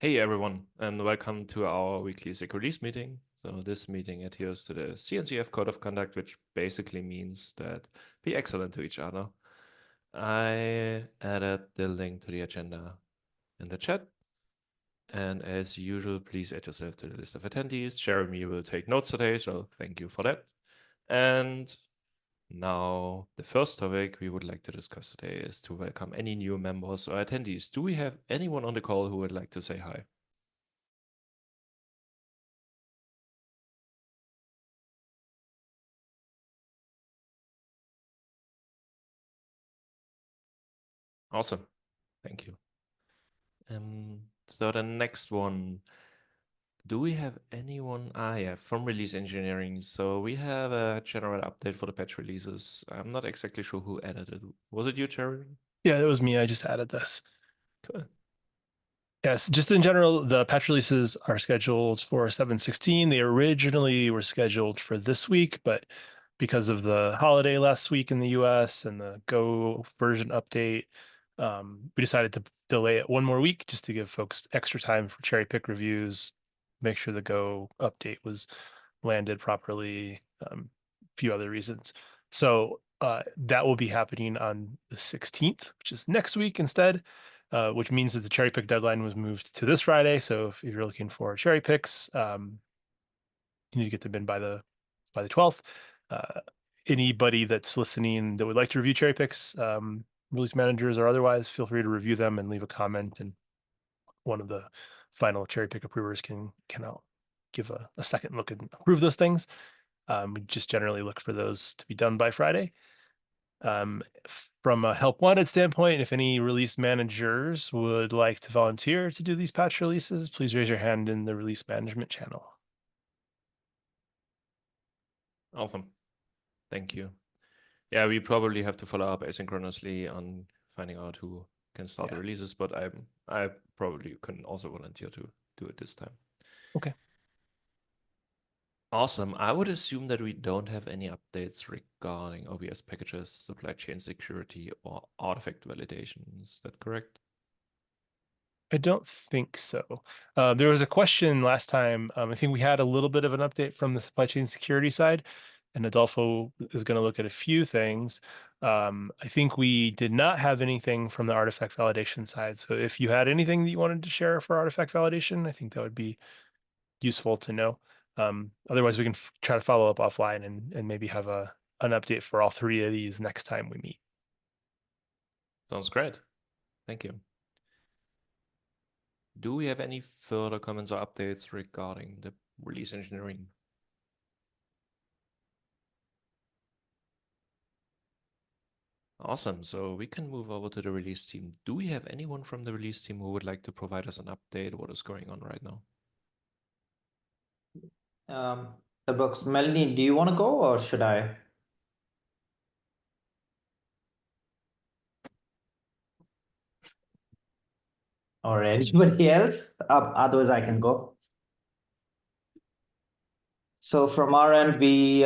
Hey everyone, and welcome to our weekly SIG Release meeting. So this meeting adheres to the CNCF Code of Conduct, which basically means that be excellent to each other. I added the link to the agenda in the chat. And as usual, please add yourself to the list of attendees. Jeremy will take notes today, so thank you for that. And now, the first topic we would like to discuss today is to welcome any new members or attendees. Do we have anyone on the call who would like to say hi? Awesome. Thank you. So the next one, do we have anyone? Yeah, from release engineering. So we have a general update for the patch releases. I'm not exactly sure who added it. Was it you, Jerry? Yeah, that was me. I just added this. Cool. Yes, just in general, the patch releases are scheduled for 7/16. They originally were scheduled for this week, but because of the holiday last week in the US and the Go version update, we decided to delay it one more week just to give folks extra time for cherry pick reviews, make sure the Go update was landed properly, a few other reasons. So that will be happening on the 16th, which is next week instead. Which means that the cherry pick deadline was moved to this Friday. So if you're looking for cherry picks, you need to get them in by the 12th. Anybody that's listening that would like to review cherry picks, release managers or otherwise, feel free to review them and leave a comment, and one of the final cherry pick approvers can give a second look and approve those things. We just generally look for those to be done by Friday. From a help wanted standpoint, if any release managers would like to volunteer to do these patch releases, please raise your hand in the release management channel. Awesome. Thank you. Yeah, we probably have to follow up asynchronously on finding out who can start the releases, but I probably can also volunteer to do it this time. Okay. Awesome. I would assume that we don't have any updates regarding OBS packages, supply chain security, or artifact validation. Is that correct? I don't think so. There was a question last time. I think we had a little bit of an update from the supply chain security side, and Adolfo is going to look at a few things. I think we did not have anything from the artifact validation side. So if you had anything that you wanted to share for artifact validation, I think that would be useful to know. Otherwise, we can try to follow up offline and maybe have an update for all three of these next time we meet. Sounds great. Thank you. Do we have any further comments or updates regarding the release engineering? Awesome. So we can move over to the release team. Do we have anyone from the release team who would like to provide us an update? What is going on right now? The books. Melanie, do you want to go or should I? Or anybody else? Otherwise, I can go. So from our end, we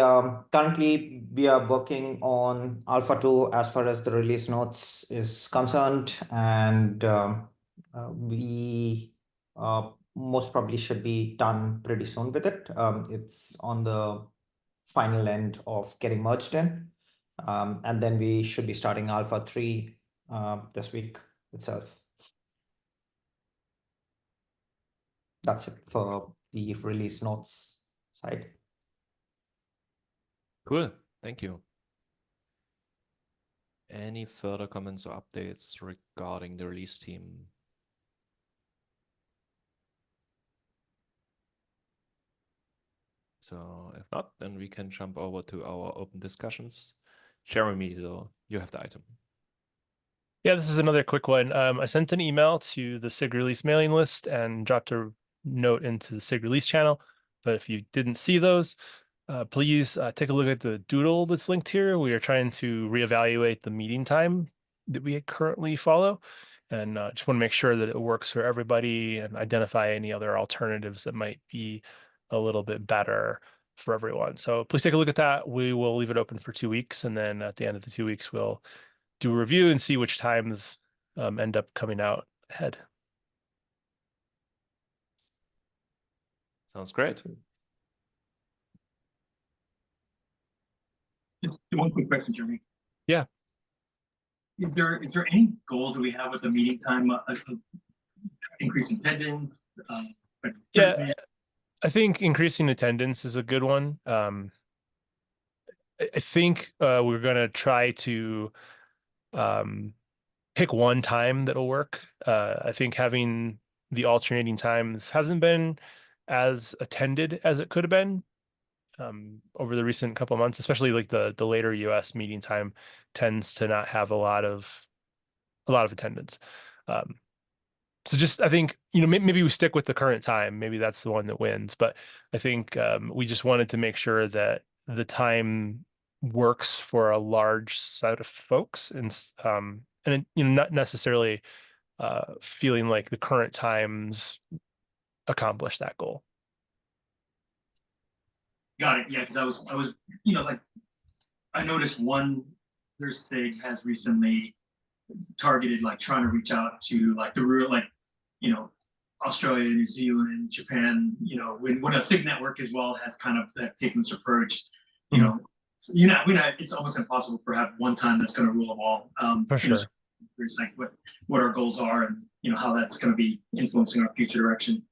currently we are working on Alpha 2 as far as the release notes is concerned, and we most probably should be done pretty soon with it. It's on the final end of getting merged in, and then we should be starting Alpha 3 this week itself. That's it for the release notes side. Cool. Thank you. Any further comments or updates regarding the release team? So if not, then we can jump over to our open discussions. Jeremy, though, you have the item. Yeah, this is another quick one. I sent an email to the SIG Release mailing list and dropped a note into the SIG Release channel. But if you didn't see those, please take a look at the doodle that's linked here. We are trying to reevaluate the meeting time that we currently follow, and just want to make sure that it works for everybody and identify any other alternatives that might be a little bit better for everyone. So please take a look at that. We will leave it open for 2 weeks, and then at the end of the 2 weeks, we'll do a review and see which times end up coming out ahead. Sounds great. Just one quick question, Jeremy. Yeah. Is there any goals that we have with the meeting time, increasing attendance? Yeah, I think increasing attendance is a good one. I think we're going to try to pick one time that'll work. I think having the alternating times hasn't been as attended as it could have been over the recent couple of months, especially like the later US meeting time tends to not have a lot of attendance. So just, I think, maybe we stick with the current time. Maybe that's the one that wins. But I think we just wanted to make sure that the time works for a large set of folks, and not necessarily feeling like the current times accomplish that goal. Got it. Yeah, because I was, like, I noticed their SIG has recently targeted, like, trying to reach out to like the real, like, Australia, New Zealand, Japan, when a SIG network as well has kind of taken this approach, it's almost impossible to have one time that's going to rule them all. For sure. Like what our goals are and how that's going to be influencing our future direction.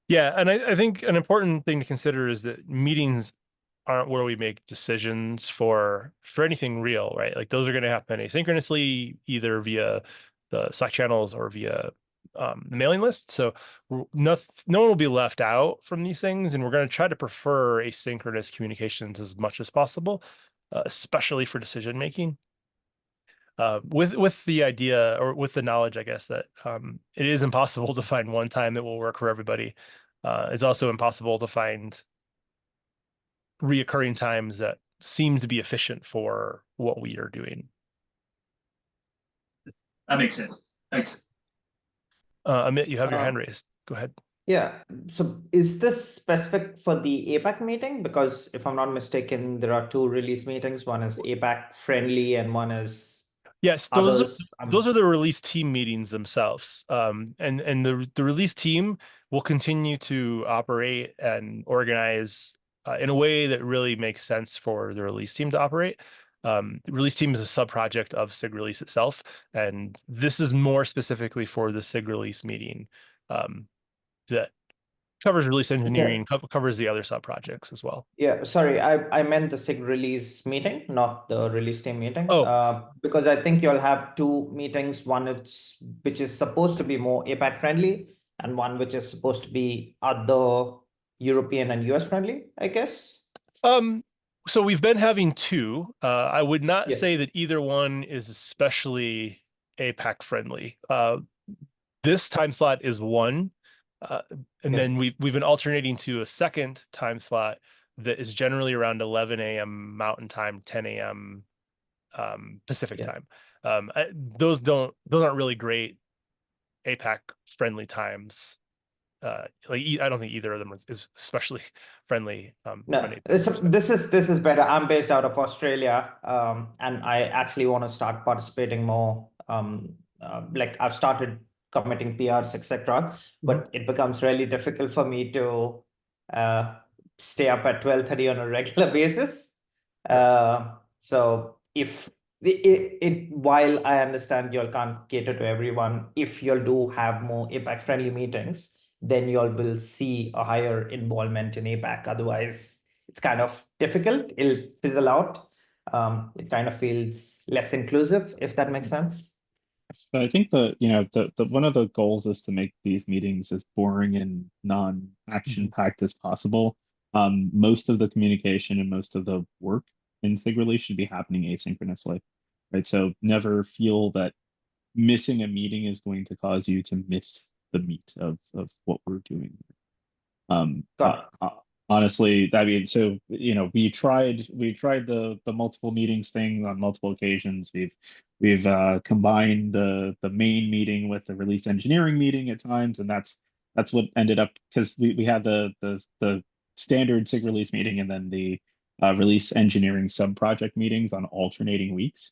Yeah, and I think an important thing to consider is that meetings aren't where we make decisions for anything real, right? Like those are going to happen asynchronously, either via the Slack channels or via the mailing list. So no one will be left out from these things, and we're going to try to prefer asynchronous communications as much as possible, especially for decision making. With the idea, or with the knowledge, I guess, that it is impossible to find one time that will work for everybody. It's also impossible to find reoccurring times that seem to be efficient for what we are doing. That makes sense. Thanks. Amit, you have your hand raised. Go ahead. Yeah. So is this specific for the APAC meeting? Because if I'm not mistaken, there are two release meetings. One is APAC friendly and one is Yes, those are the release team meetings themselves. And the release team will continue to operate and organize in a way that really makes sense for the release team to operate. The release team is a sub-project of SIG Release itself, and this is more specifically for the SIG Release meeting that covers release engineering, covers the other sub-projects as well. Yeah, sorry, I meant the SIG Release meeting, not the release team meeting. Oh. Because I think you'll have two meetings, one which is supposed to be more APAC friendly, and one which is supposed to be other European and US friendly, I guess. So we've been having two. I would not say that either one is especially APAC friendly. This time slot is one, and then we've been alternating to a second time slot that is generally around 11 a.m. Mountain Time, 10 a.m. Pacific Time. Those aren't really great APAC friendly times. I don't think either of them is especially friendly. No, this is better. I'm based out of Australia, and I actually want to start participating more. Like I've started committing PRs, etc., but it becomes really difficult for me to stay up at 12:30 on a regular basis. So if while I understand you all can't cater to everyone, if you all do have more APAC friendly meetings, then you all will see a higher involvement in APAC. Otherwise, it's kind of difficult. It'll fizzle out. It kind of feels less inclusive, if that makes sense. But I think the one of the goals is to make these meetings as boring and non-action packed as possible. Most of the communication and most of the work in SIG Release should be happening asynchronously, right? So never feel that missing a meeting is going to cause you to miss the meat of what we're doing. Honestly, I mean, so we tried the multiple meetings thing on multiple occasions. We've combined the main meeting with the release engineering meeting at times, and that's what ended up, because we had the standard SIG release meeting and then the release engineering sub-project meetings on alternating weeks.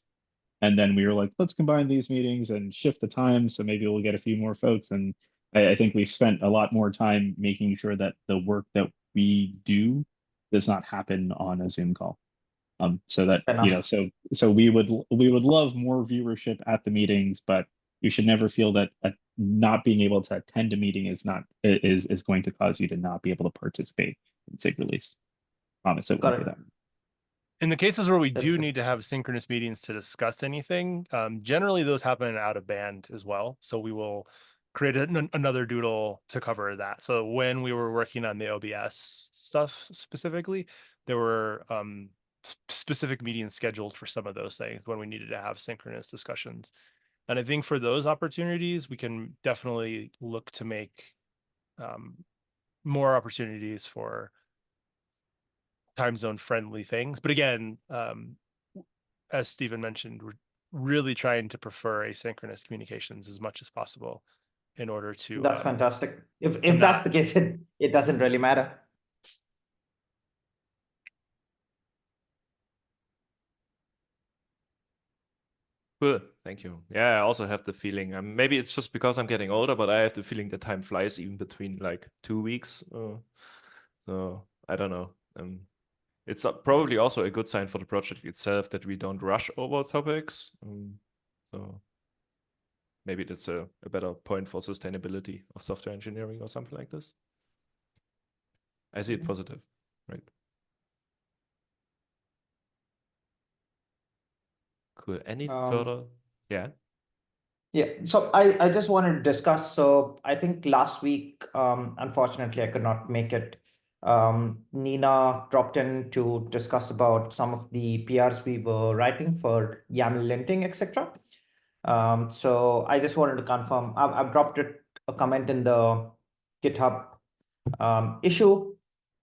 And then we were like, let's combine these meetings and shift the time, so maybe we'll get a few more folks. And I think we've spent a lot more time making sure that the work that we do does not happen on a Zoom call. So that, Fair you know, enough. so we would love more viewership at the meetings, but you should never feel that not being able to attend a meeting is going to cause you to not be able to participate in SIG release. Promise it won't Got do it. that. In the cases where we That's do good. need to have synchronous meetings to discuss anything, generally those happen out of band as well. So we will create another doodle to cover that. So when we were working on the OBS stuff specifically, there were specific meetings scheduled for some of those things when we needed to have synchronous discussions. And I think for those opportunities, we can definitely look to make more opportunities for time zone friendly things. But again, as Stephen mentioned, we're really trying to prefer asynchronous communications as much as possible in order to That's fantastic. If to that's not- the case, it doesn't really matter. Cool, thank you. Yeah, I also have the feeling, maybe it's just because I'm getting older, but I have the feeling that time flies even between like 2 weeks. So I don't know. It's probably also a good sign for the project itself that we don't rush over topics. So maybe that's a better point for sustainability of software engineering or something like this. I see it positive, right? Cool. Any further? Yeah. Yeah, so I just wanted to discuss. So I think last week, unfortunately, I could not make it. Nina dropped in to discuss about some of the PRs we were writing for YAML linting, etc. So I just wanted to confirm. I've dropped a comment in the GitHub issue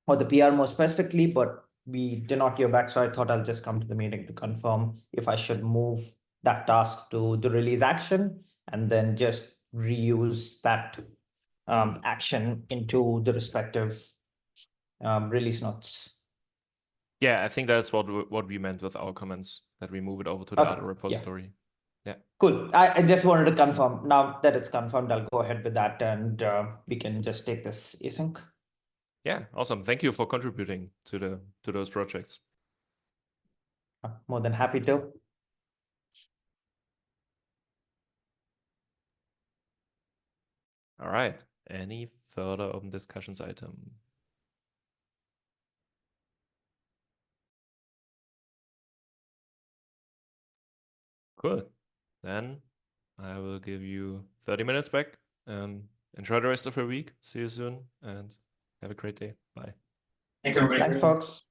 or the PR more specifically, but we did not hear back. So I thought I'll just come to the meeting to confirm if I should move that task to the release action and then just reuse that action into the respective release notes. Yeah, I think that's what we meant with our comments, that we move it over to the Okay, other repository. Yeah. Cool. I just wanted to confirm. Now that it's confirmed, I'll go ahead with that and we can just take this async. Yeah, awesome. Thank you for contributing to those projects. More than happy to. All right. Any further open discussions item? Cool. Then I will give you 30 minutes back. Enjoy the rest of your week. See you soon and have a great day. Bye. Thanks, everybody. Thanks, folks.